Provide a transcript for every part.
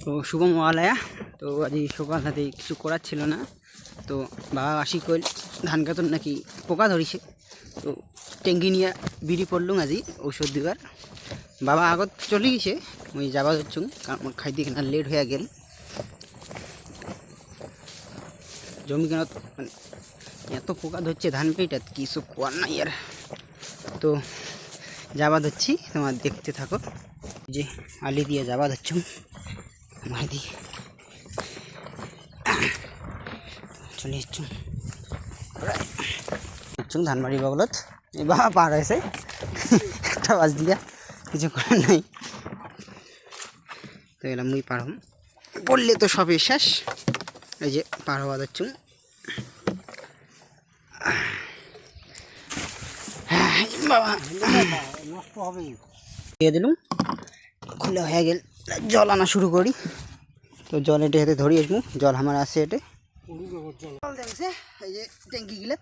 তো শুভ মহালয়া। তো আজ সকাল হাতে কিছু করার ছিল না, তো বাবা আসি কইল ধান কাতন নাকি পোকা ধরিছে, তো ট্যাঙ্কি নিয়ে বিড়ি পড়লুম আজি ঔষধ দিবার। বাবা আগত চলে গেছে, ওই যাবা ধরছুম কারণ খাইতে কেনা লেট হয়ে গেল। জমি কেন মানে এত পোকা ধরছে ধান পেটাত কিছু করার নাই আর। তো যাবা ধরছি, তোমার দেখতে থাকো। যে আলি দিয়ে যাবা ধরছুম আমার দিকে চলে যাচ্ছুম ধানবাড়ি বগলত। এই বাবা পার হয়েছে একটা বাজ দিয়া, কিছু করার নাই। তো এলাম মুই পার হম, পড়লে তো সবই শেষ। এই যে পার হওয়া যাচ্ছুম। বাবা নষ্ট হবে দিয়ে দিলুম, খুলে হয়ে গেল। জল আনা শুরু করি। তো জল এটে হাতে ধরি আসবো, জল আমার আছে এটে জল দেখছে। এই যে ট্যাঙ্কি গিলাত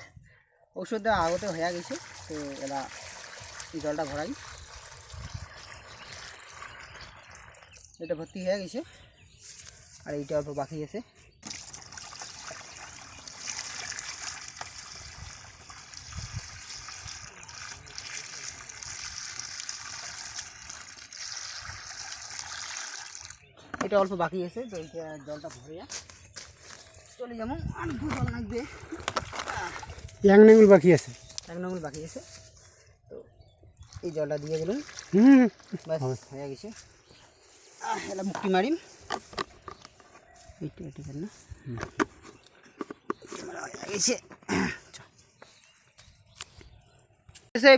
ওষুধ দেওয়া আগতে হয়ে গেছে। তো এরা জলটা ভরাই, এটা ভর্তি হয়ে গেছে আর এইটা অল্প বাকি আছে। এটা অল্প বাকি আছে, তো এইটা জলটা ভরে চলে যাবো। আর জল লাগবে, এক নাঙ্গুল বাকি আছে, এক নাঙ্গুল বাকি আছে। তো এই জলটা দিয়ে গেলুম, ব্যাস হয়ে গেছে। এটা মুক্তি মারিম, এইটা এটা না হয়ে গেছে।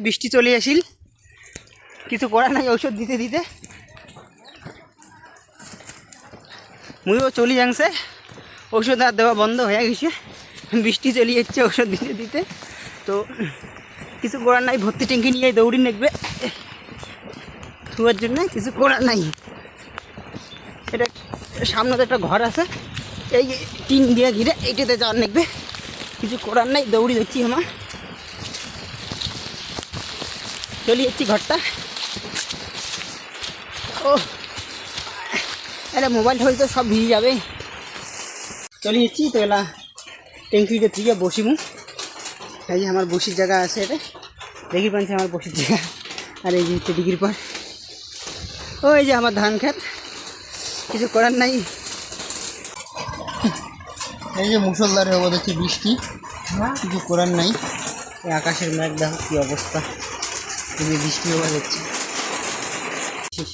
বৃষ্টি চলে আসিল, কিছু করার নাই ঔষধ দিতে দিতে। মুইও চলে যাচ্ছে, ওষুধ আর দেওয়া বন্ধ হয়ে গেছে। বৃষ্টি চলে যাচ্ছে ওষুধ দিতে দিতে। তো কিছু করার নাই, ভর্তি ট্যাঙ্কি নিয়ে দৌড়ি নেকবে ধোয়ার জন্য, কিছু করার নাই। এটা সামনে তো একটা ঘর আছে, এই টিন দিয়ে ঘিরে এইটাতে যাওয়ার নেকবে, কিছু করার নাই। দৌড়ি যাচ্ছি আমার, চলে যাচ্ছি ঘরটা। ও এটা মোবাইল টোবাইল তো সব ভিজে যাবে। চলে যাচ্ছি। তো এলা ট্যাঙ্কিতে থেকে বসিমু। এই যে আমার বসির জায়গা আছে, এটা দেখি পাচ্ছি আমার বসির জায়গা। আর এই যে হচ্ছে ডিগ্রির পর ওই যে আমার ধান খেত, কিছু করার নাই। এই যে মুসলধারে হবো দেখছি বৃষ্টি, কিছু করার নাই। এই আকাশের মেঘ দেখো কী অবস্থা, বৃষ্টি হওয়া যাচ্ছে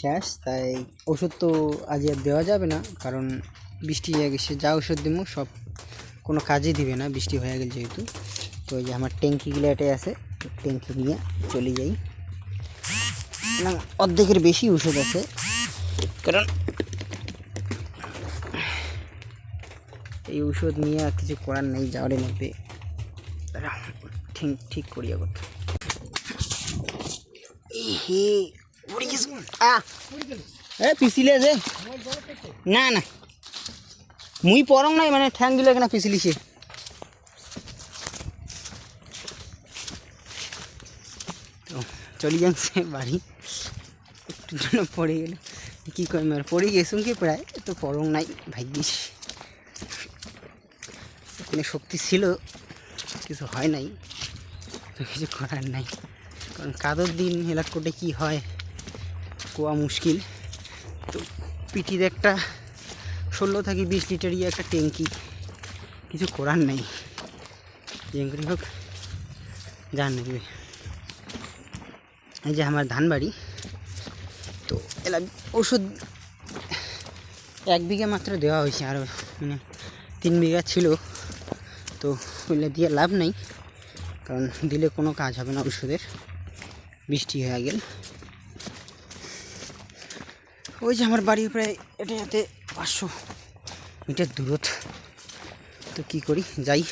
শেষ। তাই ওষুধ তো আজ আর দেওয়া যাবে না, কারণ বৃষ্টি হয়ে গেছে। যা ওষুধ দেবো সব কোনো কাজে দিবে না, বৃষ্টি হয়ে গেল যেহেতু। তো ওই যে আমার ট্যাঙ্কিগুলো এটাই আছে, ট্যাঙ্কি নিয়ে চলে যাই। না অর্ধেকের বেশি ওষুধ আছে, কারণ এই ওষুধ নিয়ে আর কিছু করার নেই। যাওয়ার মধ্যে ঠিক করি আগত। হে পড়ে গেছে, পিছিলে যে না না মুই পরং নাই, মানে ঠ্যাং দিলে কেনা পিছলিছে। তো চলে যাচ্ছে বাড়ি, একটু জন্য পড়ে গেল কী করি, মানে পড়ে গেছুম কি প্রায়। তো পরং নাই, ভাগ্যিস এখানে শক্তি ছিল, কিছু হয় নাই। তো কিছু করার নাই, কারণ কাদর দিন এলাকোটে কি হয় কোয়া মুশকিল। তো পিটির একটা 16 থেকে 20 লিটার একটা ট্যাঙ্কি, কিছু করার নাই। যেগুলি হোক জান নেবে। এই যে আমার ধান বাড়ি, তো এলা ওষুধ 1 বিঘা মাত্র দেওয়া হয়েছে, আর মানে 3 বিঘা ছিল। তো ওইগুলো দিয়ে লাভ নাই, কারণ দিলে কোনো কাজ হবে না ওষুধের, বৃষ্টি হয়ে গেল। ওই যে আমার বাড়ি প্রায় এটা 500 মিটার দূরত্ব। তো কী করি, যাই।